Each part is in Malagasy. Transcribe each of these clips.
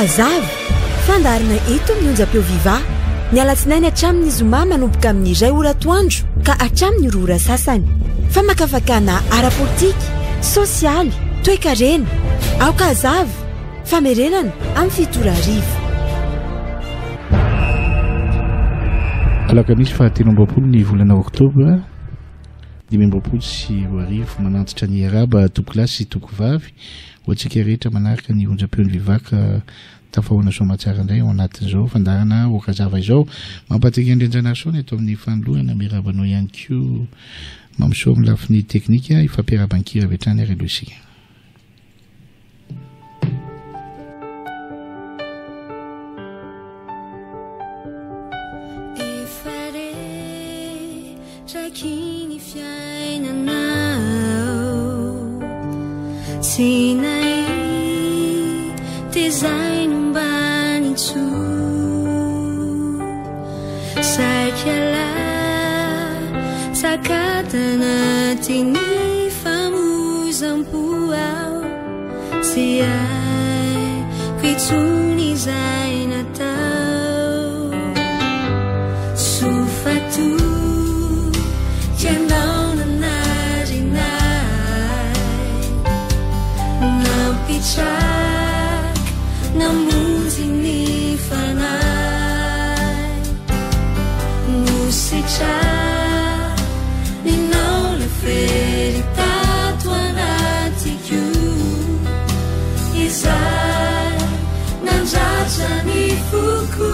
mazava fandarina eto amin'ny onjam-peo viva ny alatsinainy hatramin'ny zoma manomboka amin'izay ora toandro ka hatramin'ny rora sasany famakafakana ara-politika sosialy toe-karena aoka azava famerenana amin'ny fitorarivo alakamisy fahatelo-ambapolo ny volana oktobra 2024 manantitra ny araba tokolasy sy tokovavy ho antsika rehetra manaraka ny onjam-peon'ny vivaka tafahoana somatsara indray ao anatin'izao fandarana okazava izao mampateky andrianjanasoana eto amin'ny fanoloana mirabanao ihany ko mamso amin'ny lafiny teknika ifampiarabankira avy hatrany ary aloha isika Kini fiainanao sinai design umbani tu sakala sakatana tini famuzampuao siai kwitsuni zainatao sufatu Chak namuzini fanai musicha ninau le ferita tuanatiku izai nanjaja ni fuku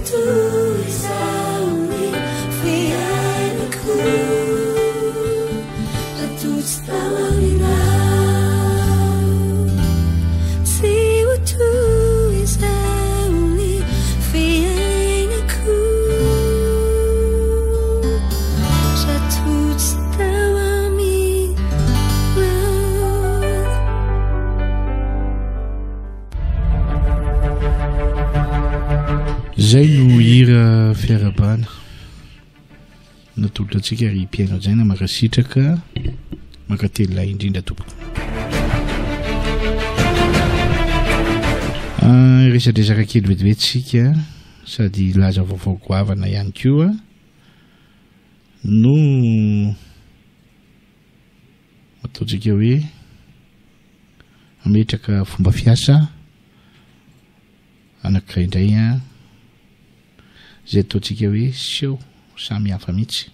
toizaony fiainako ratotsy tao aminao tsy ho toizaony fiainako ratotsy tao aminao. zay no hira fiarabana natolotra antsika ry mpiaino zaina makasitraka makatelilay indrindra tompoko resadresaka kely vetivetsika sady laza vaovao goavana ihany koa no ataontsika hoe ametraka fomba fiasa anankiray indray zay ataontsika hoe seho samy hafa mihitsy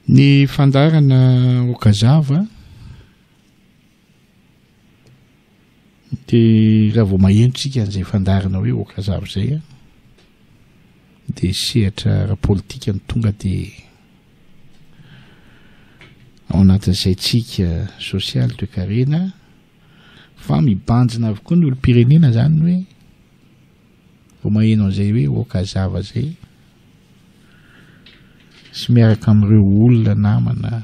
ny fandarana okazava dia raha vao mahentotsika an'izay fandarana hoe okazava zay dia sehatra raha-politika ny tonga dia ao anatin'izay tsika sosialy toe-karena fa mibanjina avokoa ny olo-pirenena zany hoe vao maheno an'izay hoe okazava zay sy miaraka amin'ireo olona namana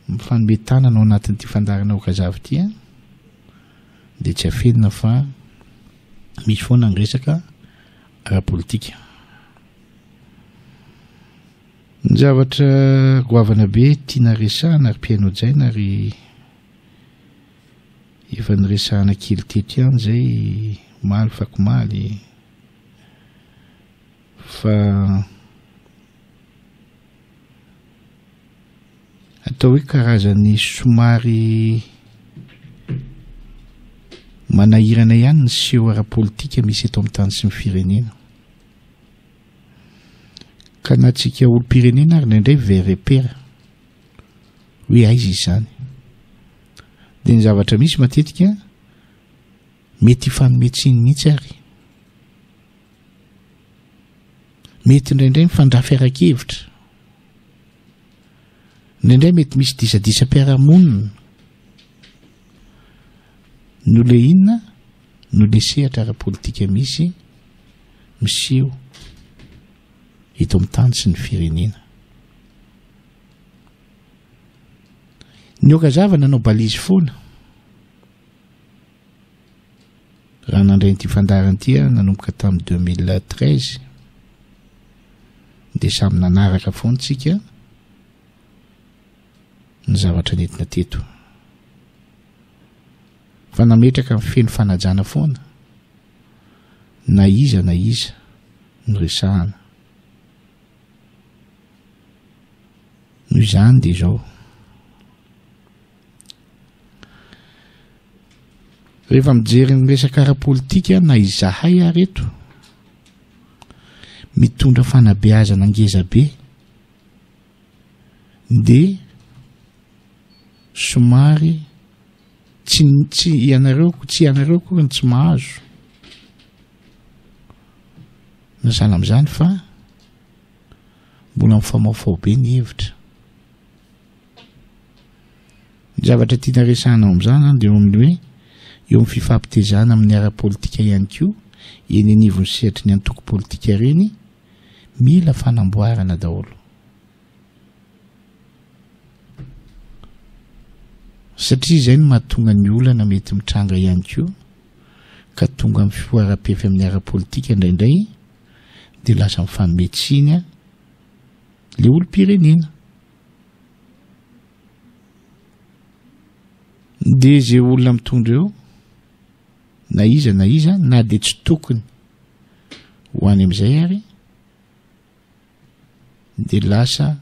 mifanometana ao anatin'ity fandarana okazava ity dia tsy afenina fa misy foana ny resaka ara-politika. Ny zavatra goavana be tiana resahana ary mpiaino-jaina ary efa nyresahana kely teto ihany zay maly fakomaly fa atao hoe karazany somary manahirana ihany ny seho ara-politika misy eto amin'ny tany sy ny firenena ka na tsika olo-pirenena ary nandray verepera hoe aiza izy zany dia ny zavatra misy matetika mety hifanometsiny mihitsy ary mety indraindray mifandrafy arak-hevitra indraindray mety misy disadisa-piarahamonina no le inona no le sehatra ara-politika misy miseho eto amin'ny tany sy ny firenena. Ny okazava nanao balizy foana raha nandray n'ity fandaran'ity nanomboka tamin'ny 2013 dia samy nanaraka foana tsika ny zavatra nentina teto fa nametraka amin'ny feno fanajana foana na iza no resahana noho izany dia zao rehefa mijery ny resaka ara-politika na izahay areto mitondra fanabeazana ngeza be dia somary tsy ianareo koa ny tsy mahazo nasala amin'izany fa mbola mifamaofao be ny hevitra. Ny zavatra tiana resahana amin'izany dia amin'ny hoe eo amin'ny fifampitezana amin'ny ara-politika ihany koa eny anivony sehatra ny antoko politika reny mila fanamboarana daholo satria izay no mahatonga ny olana mety mitranga ihany koa ka tonga amin'ny fihoara-pefy amin'ny ara-politika indraindray dia lasa mifanometsiny le olo-pirenena dia izay olona mitondra eo na iza na dia tsy tokony ho any amin'izay ary dia lasa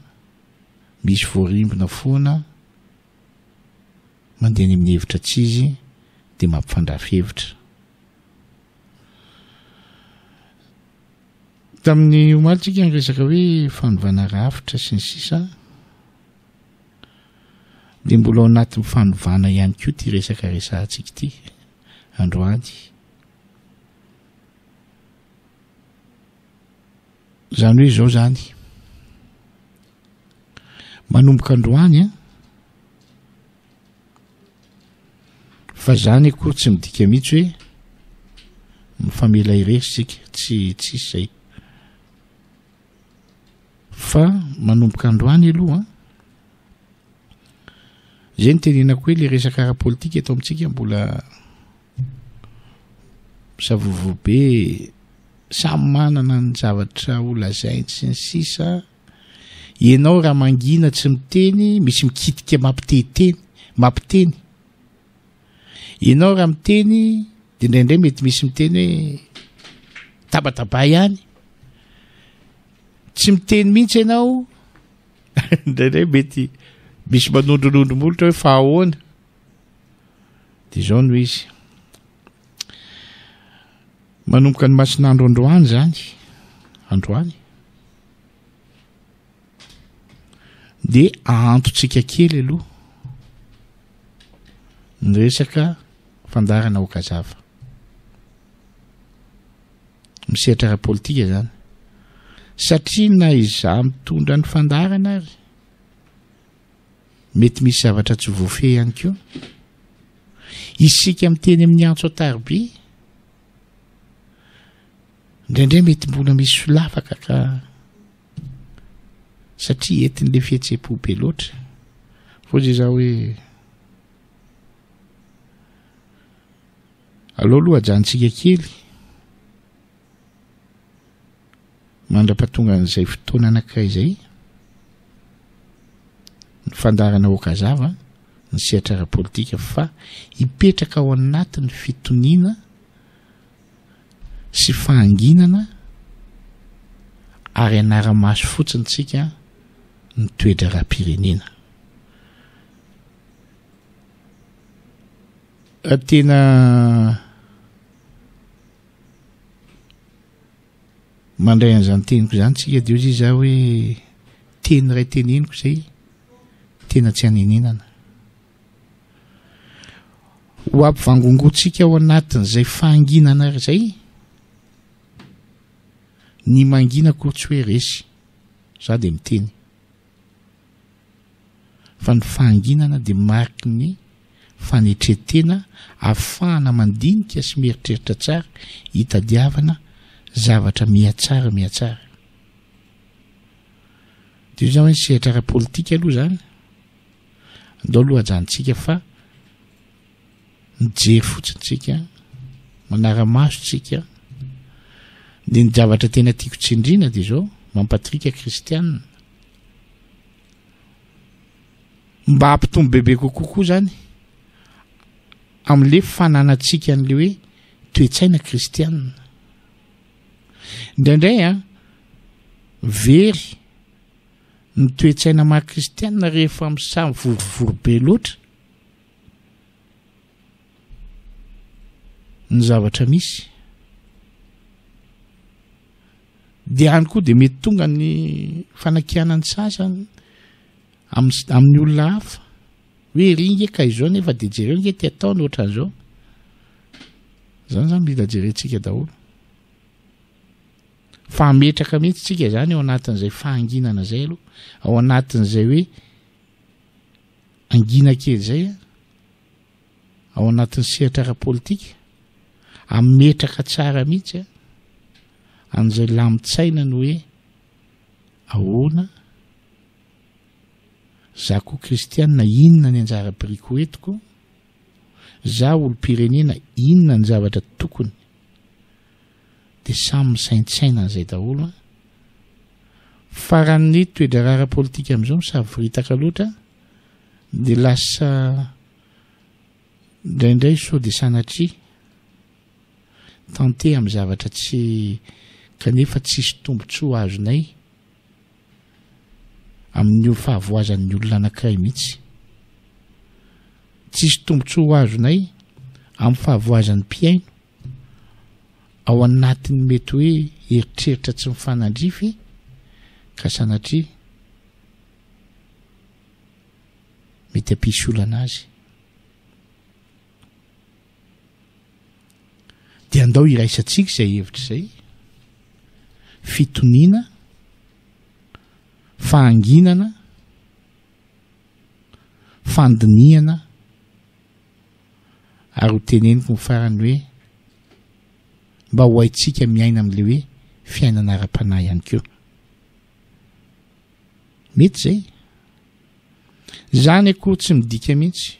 misy voarimbona foana mandeha ny amin'ny hevitra tsy izy dia mampifandrafy hevitra. Tamin'ny omalitsika ny resaka hoe fanovana rafitra sy ny sisa dia mbola ao anatin'ny fanovana ihany koa ty resaka resahantsika ity androany zany hoe zao zany manomboka androany fa zany akory tsy midika mihitsy hoe mifamela irery sika tsy zay fa manomboka androany aloha zay ny tenenako hoe le resaka ara-politika eto amintsika mbola savovobe samy manana ny zavatra ho lazainy sy ny sisa ianao raha mangina tsy miteny misy mikitika mampiteny ianao raha miteny de indraindray mety misy miteny hoe tabataba ihany tsy miteny mihitsy ianao indraindray mety misy manondronondromolotra hoe fa ahoana de zao no izy manomboka ny masinandro androany zany androany de ahantotsika kely aloha ny resaka fandarana okazava misehatra ara-politika zany satria na iza mitondra ny fandarana ary mety misy zavatra tsy voafehy ihany koa isika miteny amin'ny antso atarby indraindray mety mbola misy solafaka ka satria etin'le fihetsepo be loatra fa zay zao hoe aloha ajantsika kely mandra-pahatonga an'izay fotoana anankiray zay ny fandarana okazava ny sehatra ara-politika fa hipetraka ao anatin'ny fitoniana sy fahanginana ary anara-maso fotsiny tsika ny toetra raha-pirenena tena mandray an'izany teniko zany tsika de ozy za hoe teny ray teneniko zay tena tsy haneninana ho ampivangongotsika ao anatin'izay fahanginana zay ny mangina koa tsy hoe resy za de miteny fa ny fahanginana de mariky ny fanetretena ahafahana mandinika sy mieritreritra tsara hitadiavana zavatra mihatsara de io zany hoe sehatra ara-politika aloha zany andao aloha ajantsika fa mijery fotsiny tsika manara-maso tsika de ny zavatra tena tiako tsindrina de zao mampatrika kristianina mba hampitombo bebe kokoa zany am'le fananatsika an'le hoe toetsaina kristianina indraindray very ny toetsaina maha kristianina rehefa misamy vorovoro be loatra ny zavatra misy de any koa de mety tonga ny fanakianany sasany amin'ny olona hafa hoe ringe ka izao nefa de jereo nge ty ataony ohatran'izao zany mila jerentsika daholo fa metraka mihitsy tsika zany ao anatin'izay fahanginana zay aloha ao anatin'izay hoe angina kely zay ao anatin'ny sehatra ara-politika ametraka tsara mihitsy an'izay lamitsaina ny hoe ahoana za koa kristianina inona ny anjara biriko etiko za olo-pirenena inona ny zavatra tokony de samy misaintsaina an'izay daholo faran'ny toedrara ara-politika am'izao misavoritaka loatra de lasa indraindray sao de sanatria tante amin'ny zavatra tsy kanefa tsisy tombontsoa azonay amin'ny fahavoazan'ny olona anankiray mihitsy tsisy tombontsoa azonay amin'ny fahavoazan'ny mpiaino ao anatin'ny mety hoe eritreritra tsy mifanandrify ka sanatria mety ampisy olana azy de andao iraisantsika izay hevitra izay fitoniana fahanginana fandiniana ary ho teneniko ny farany hoe mba ho haitsika miaina amin'le hoe fiainana ara-panahy ihany keo mety zay zany akory tsy midika mihitsy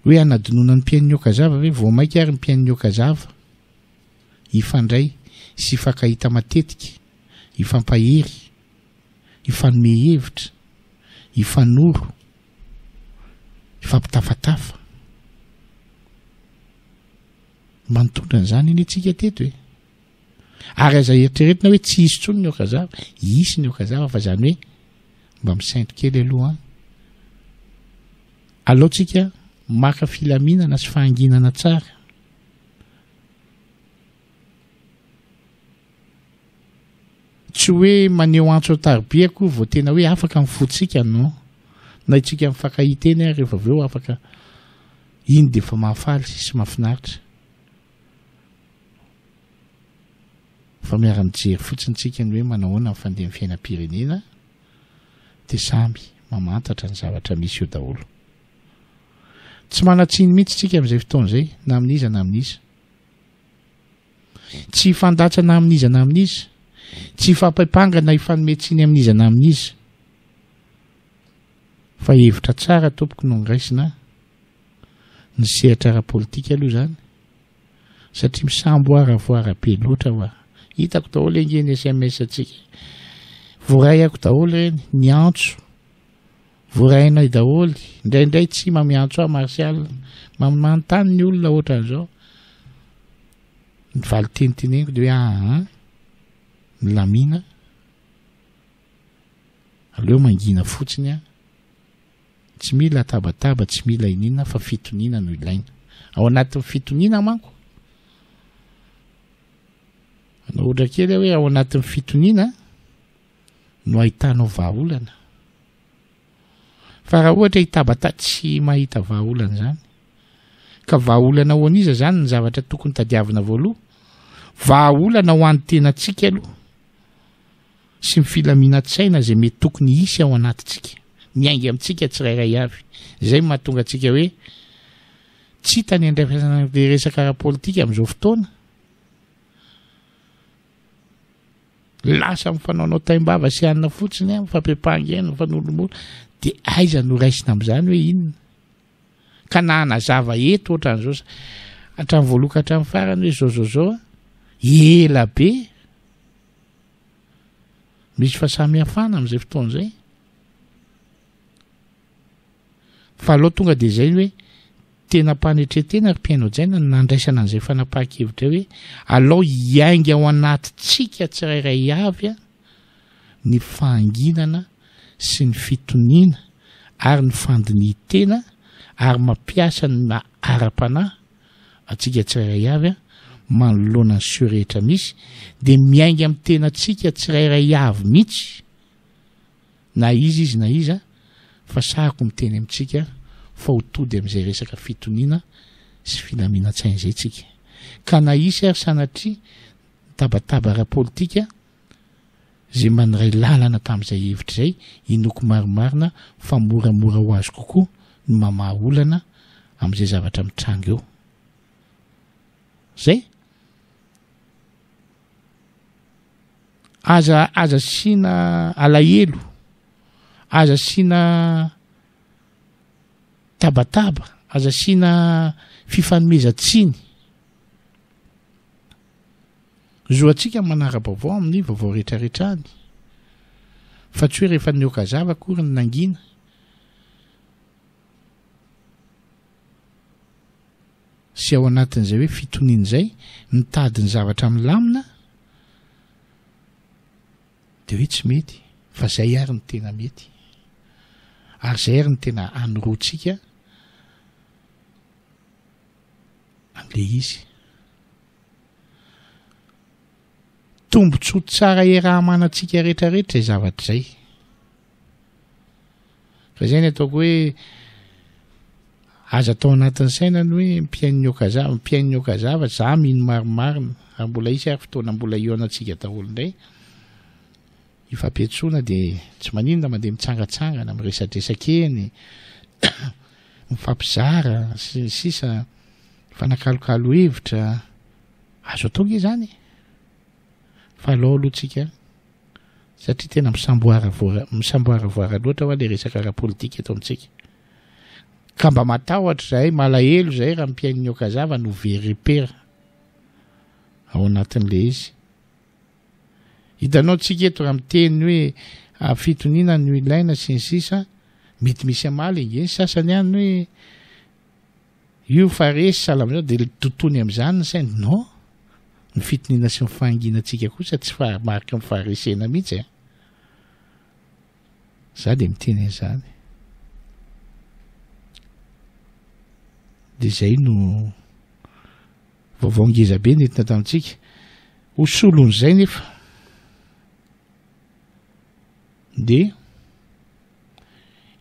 hoe anadinona ny mpiain'ny okazava hoe vao mainka ary ny mpiain'ny okazava ifandray sy ifankahita matetika ifampahery ifanome hevitra ifanoro ifampitafatafa manontondra n'izany iny atsika teto hoe ary aza eritreretina hoe tsy isy tsony ny okazava isy ny okazava fa zany hoe mba misainto kely aloha alohantsika maka filaminana sy fahanginana tsara tsy hoe maneho antso tarbiako vao tena hoe afaka mifotsika no na itsika mifankahita eny rehefa aveo afaka iny de fa mahafaly sy mahafinaritra fa miara-mijery fotsiny tsika ny hoe manahoana mifandeha amin'ny fiainam-pirenena de samy mamantatra ny zavatra misy eo daholo tsy manatsiny mihitsy tsika amin'izay fotoana zay na amin'iza na amin'iza tsy hifandatsana amin'iza na amin'iza tsy hifampaipangana hifanometsiny amin'iza na amin'iza fa hevitra tsara tompoko no ngraisina ny sehatra ara-politika aloha zany satria misamboara voara-be loatra hoa hitako daholo engeny SMS atsika voaray ako daholo reny ny antso voarainay daholo indraindray tsy mamiantso a marsial mamantany ny olona ohatran'izao ny valy teniteneniko de hoe ny lamina aleo mangina fotsiny a tsy mila tabataba tsy mila inina fa fitoniana no ilaina ao anatin'ny fitoniana manko na ohatra kely hoe ao anatin'ny fitoniana no ahitanao vahaolana fa raha ohatra hitabata tsy mahita vahaolana zany ka vahaolana ho an'iza zany ny zavatra tokony tadiavina voaloha vahaolana ho an'ny tenantsika aloha sy mifilaminatsaina zay mety tokony hisy ao anatintsika miainga amintsika tsirairay avy zay mahatonga atsika hoe tsy hitany andraifana le resaka ara-politika amin'izao fotoana lasa mifanaonao taimbava sy anina fotsiny a mifampiapangy eny mifanolomolo de aiza no raisina amin'izany hoe inona ka na anazava eto ohatran'izao hatramin'ny voaloka hatramin'ny farany hoe zao ela be misy fahasamihafana amin'izay fotoana zay fa aloha tonga de zay hoe tena mpanetretena ary mpiaino jaina nandraisana an'izay fanapahan-kevitra hoe alao hiainga ao anatintsika tsirairay avy a ny fahanginana sy ny fitoniana ary ny fandinitena ary mampiasa ny ara-panahy atsika tsirairay avy a manoloana ny sio rehetra misy de miainga amin'ny tenantsika tsirairay avy mihitsy na izy na iza fa sahako miteny amintsika fa ho tody amin'izay resaka fitoniana sy filaminatsaina zay tsika ka na isy ary sanatria tabataba ara-politika zay maniray lalana tamin'izay hevitra zay inoko maromarina fa moramora ho azy kokoa ny mamaha olana amin'izay zavatra mitranga eo zay aza sina alahelo aza sina tabataba aza sina fifanomezantsiny zoatsika manara-baovao amin'ny vaovao rehetrarehetrany fa tsy hoe rehefa ny okazava akory ny nangina sy ao anatin'izay hoe fitoniana zay mitady ny zavatra milamina de hoe tsy mety fa zay ary ny tena mety ary zay ary ny tena anoroantsika am'le izy tombontsoa tsara erahamanantsika rehetrarehetra zay zavatra zay fa zay ny ataoko hoe aza atao anatin'ny sainany hoe mpiain'ny okazava za mino maromarina raha mbola isy ary fotoana mbola eo anatsika daholo indray ifampiantsoana dia tsy maninona mandeha mitsangatsangana miresadresakeny mifampizara sisa fanakalokalo hevitra azo atonga izany fa alao aloha tsika satria tena misamboara voara loatra ho le resaka ara-politika eto amintsika ka mba matahotra zahay malahelo zahay raha mpiain'ny okazava no verepera ao anatin'le izy hitanao tsika eto raha miteny hoe fitonina no ilaina sy ny sisa mety misy amaly ingeny sasany ihany hoe io fa resy salamzao dia tontony amin'izany ny sainy non ny fitonina sy mifangina antsika kosa tsy marika mifaharesena mihitsy za dia miteny an'izany dia zay no vaovao ngeza be nentina tamintsika hosolon'izay nefa dia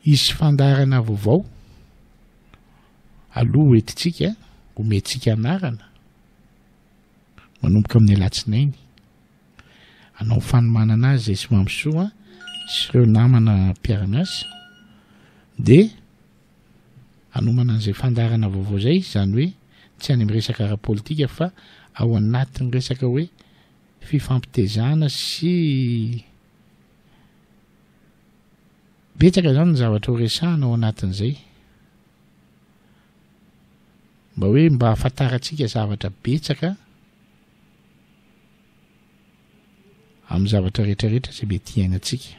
izy fandarana vaovao aloha etitsika omentsika anarana manomboka amin'ny alatsinainy anao fanomanana azy zay sy mampisoa sy ireo namana mpiara-miasa dia anomana an'izay fandarana vaovao zay zany hoe tsy any amin'ny resaka ara-politika fa ao anatin'ny resaka hoe fifampitezana sy betsaka zany ny zavatra ho resahana ao anatin'izay mba hoe mba ahafantarantsika zavatra betsaka amin'ny zavatra rehetrarehetra zay mety iainantsika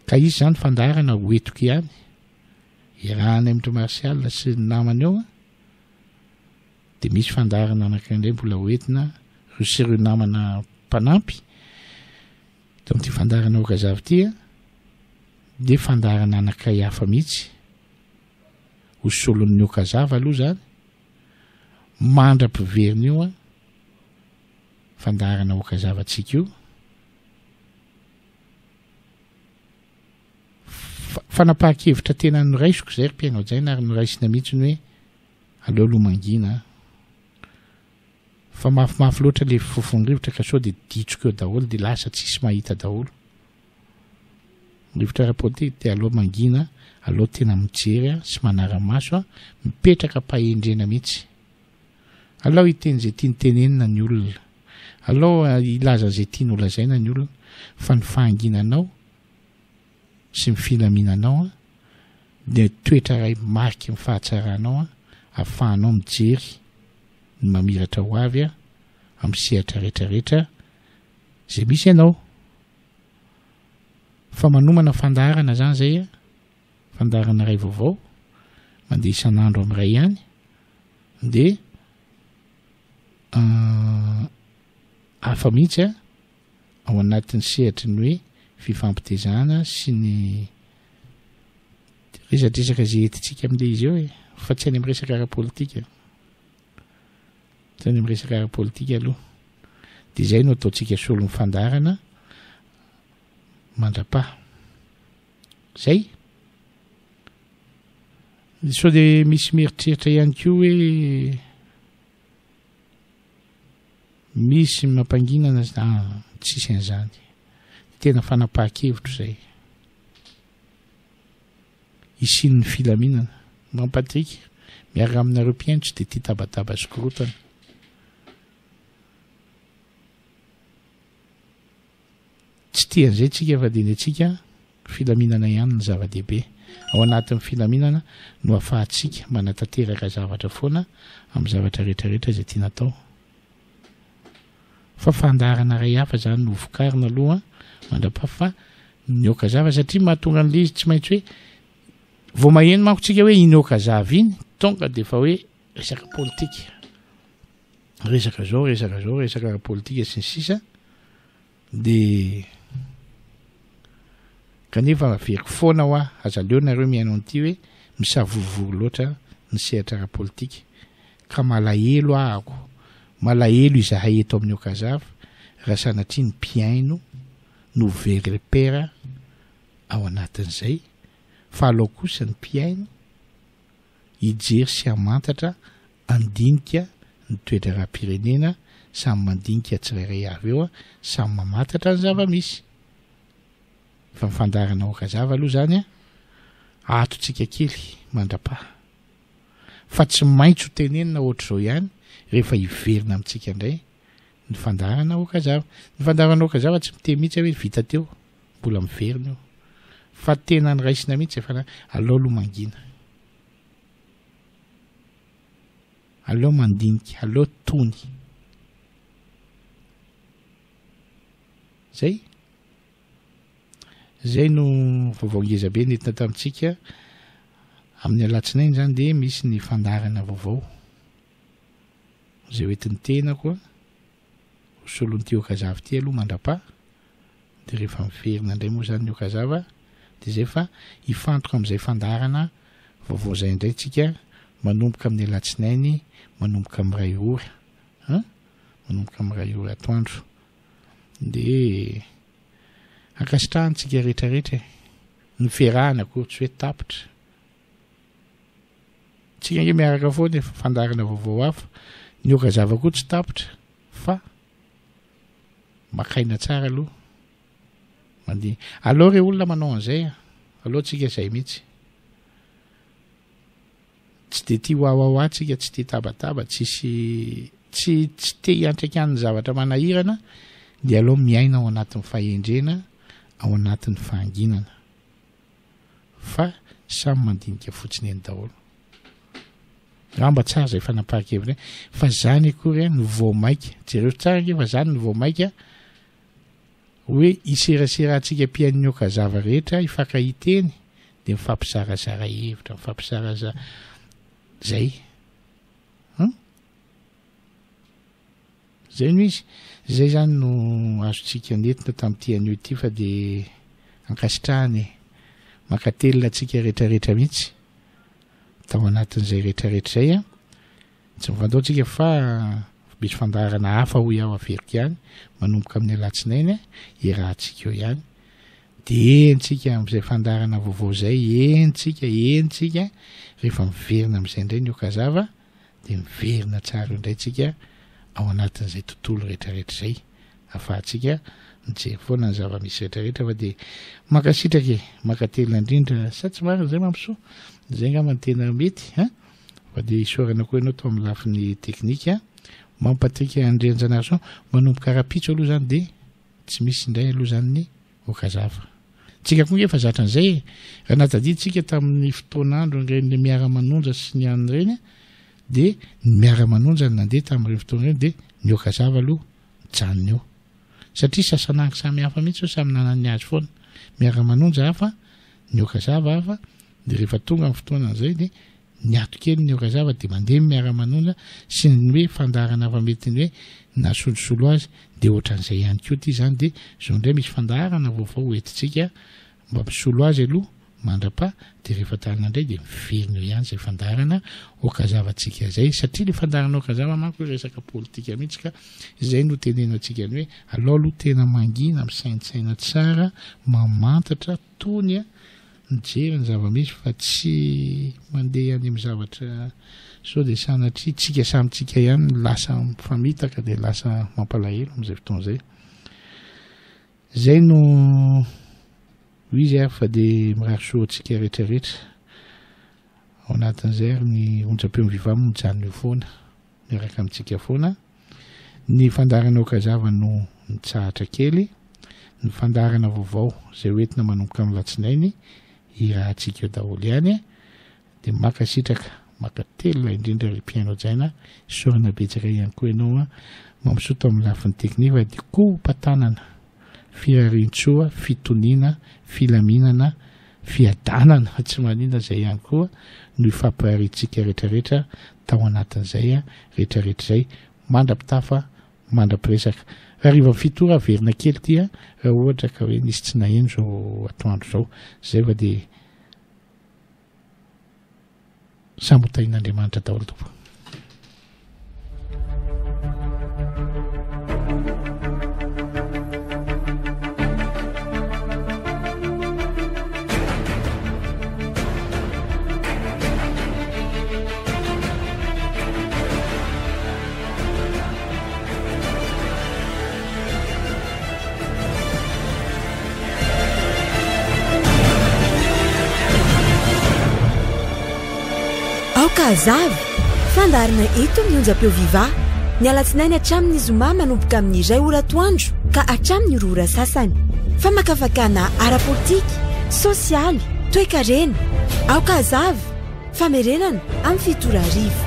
ka izy zany fandarana hoetiko ihany irahana amin'ny marsial sy ny namany eo dia misy fandarana anankiray mbola hoentina sy ireo namana mpanampy to amin'ity fandarana okazava ity dia fandarana anankiray hafa mihitsy hosolon'ny okazava aloha zany mandra-piverina io fandarana okazavatsika io fanapahan-kevitra tena noraisiko zay ry mpiainao jaina ary noraisina mihitsy ny hoe aleo aloha mangina fa mafimafy loatra le fofonyrivotra ka sao dia ditsoko eo daholo dia lasa tsisy mahita daholo rivotra ara-politika dia aloha mangina aloha tena mijery sy manara-maso mipetraka pahendrena mihitsy alao hiteny zay tia nytenenina ny olona alao ilaza zay tia ny olazaina ny olona fa ny fahanginanao sy mifilaminanao dia toetra ray mariky ny fahatsaranao ahafahanao mijery ny mamiratra ho avy amin'ny sehatra rehetrarehetra zay misy ianao fa manomana fandarana zany zay fandarana ray vaovao mandeha isan'andro amin'ray ihany dia hafa mihitsy ao anatin'ny sehatry ny hoe fifampitezana sy ny resadresaka zay etitsika amin'le izy eo fa tsy any amin'ny resaka ara-politika tsy any amin'ny resaka ara-politika aloha dia zay no ataontsika solon'ny fandarana mandra-paha zay sao dia misy mieritreritra ihany koa hoe misy mampanginana tsisy an'izany tena fanapahan-kevitro zay isin'ny filaminana mampatrika miaraka aminareo mpiaino tsy dia tia tabataba sy korotana tsy tia an'izay tsika fa dia ny atsika filaminana ihany ny zava-dehibe ao anatin'ny filaminana no ahafahantsika manatanteraka zavatra foana amin'ny zavatra rehetrarehetra zay tia natao fa fandarana ray hafa zany no vokarina aloha mandra-paha fa ny okazava satria mahatonga an'le izy tsy maintsy hoe vao maheno manko tsika hoe iny okazava iny tonga dia efa hoe resaka politika resaka zao resaka ara-politika sy ny sisa dia kanefa averiko foana ho aza leo nareo miaino an'ity hoe misavorovoro loatra ny sehatra ara-politika ka malahelo ahako malahelo izahay eto amin'ny okazava raha sanatria ny mpiaino no verepera ao anatin'izay fa alao kosa ny mpiaino hijery sy hamantatra andinika ny toetra raha-pirenena samy mandinika tsirairay avy eo samy mamantatra ny zava-misy fa mifandarana okazava aloha zany a atotsika kely mandrapa fa tsy maitso tenenina ohatr' zao ihany rehefa hiverina amintsika indray ny fandarana okazava ny fandarana okazava tsy mite mihitsy hoe vita teo mbola miverina io fa tena ny raisina mihitsy efa alao aloha mangina alao mandinika alao tony zay no vaovao ngeza be nentina tamintsika amin'ny alatsinainy zany de misy ny fandarana vaovao zay hoetiny tena koa solony ty okazava ty aloha mandrapa de rehefa miverina indray moa zany ny okazava de zay fa hifantoka amin'izay fandarana vaovao zay indray tsika manomboka amin'ny alatsinainy manomboka amin'ny ray ora manomboka amin'ny ray ora atoandro de akasitrahantsika rehetrarehetra ny fiarahana akory tsy hoe tapitra tsika nge miaraka foana efa fandarana vaovao hafa ny okazava koa tsy tapitra fa makaina tsara aloha mandeha alao re olona manao an'izay alao tsika zay mihitsy tsy de tia hoahoahoa tsika tsy tia tabataba tsy te hiantraikany zavatra manahirana de alao miaina ao anatin'ny fahendrena ao anatin'ny fahanginana fa samy mandinika fotsiny eny daholo mba tsara zay fanapahakevitra fa zany akory ny voamaika jereo tsara nge fa zany ny voamaika hoe iseraserahantsika mpiain'ny okazava rehetra ifakahiteny de mifampizarazara hevitra mifampizarazara zay zay no izy zay zany no azotsika nentina tamin'ity anio ity fa de ankasitrahany makatelina atsika rehetrarehetra mihitsy tao anatin'izay rehetrarehetra zay tsy mifantaotsika fa misy fandarana hafa ho iaho averika ihany manomboka amin'ny alatsinainy irahantsika eo ihany de entsika amin'izay fandarana vaovao zay entsika rehefa miverina amin'izay indray ny okazava de miverina tsara indray tsika ao anatin'izay tontolo rehetrarehetra zay afahantsika mijery foana ny zava-misy rehetrarehetra fa de makasitraka makatelina indrindra sa tsy marina zay mampisoa zay ngamba ny tena mety fa de isorana koa ianao tao amin'ny lafiny teknika mampatrika andrenjanaso manomboka rapitso aloha zany de tsy misy indray aloha zany ny okazava tsika koa efa zatra an'izay raha nataditsika tamin'ny fotoanandro ireny miara-manonja sy ny any reny de ny miara-manonja ny nandeha tamin'ireny fotoana reny de ny okazava aloha mijanona eo satria sasanangy samy hafa mihitsy ho samy nanany azy foana miara-manonja hafa ny okazava hafa de rehefa tonga amin'ny fotoana an'izay de ny atokely ny okazava de mandeha miara-manonja sy ny hoe fandarana hafa mety ny hoe nasolosolo azy de ohatran'izay ihany koa ty zany de zao indray misy fandarana vaovao etitsika mba misolo azy aloha mandrapa de rehefa tarina indray de miverina eo ihany zay fandarana okazavatsika zay satria le fandarana okazava manko hoe resaka politika mihitsy ka zay no tenena atsika ny hoe alao aloha tena mangina misaintsaina tsara mamantatra tony mijery ny zava-misy fa tsy mandeha any amin'ny zavatra sao de sanatria tsika samytsika ihany lasa mifamitaka de lasa mampalahelo amin'izay fotoana zay zay no izy fa de mirarosoa atsika rehetrarehetra ao anatin'izay ary ny onjam-peo miviva mijanona eo foana miaraka amintsika foana ny fandarana okazava no nitsahatra kely ny fandarana vaovao zay hoentina manomboka amin'ny latsinainy irahantsika eo daholo ihany de makasitraka makatelina indrindra ry mpiaino jaina sorana betsaka ihany koa ianao mampisoto amin'ny lafiny teknika de kopatanana firarintsoa fitoniana filaminana fiadanana tsy manina zay ihany koa no ifampiaritsika rehetrarehetra tao anatin'izay rehetrarehetra zay mandrapitafa mandrapiresaka raha riva fitora verina kely ty raha ohatra ka hoe nisy tsy naheno zao atoandro zao zay va de sambotain'Andriamanitra daholo tompo azavy fandarina eto amin'ny onjam-peo viva ny alatsinainy hatramin'ny zoma manomboka amin'ny iray oratoandro ka hatramin'ny rora sasany famakafakana ara-politika sosialy toe-karena aoka azavy famerenana amin'ny fitora arivo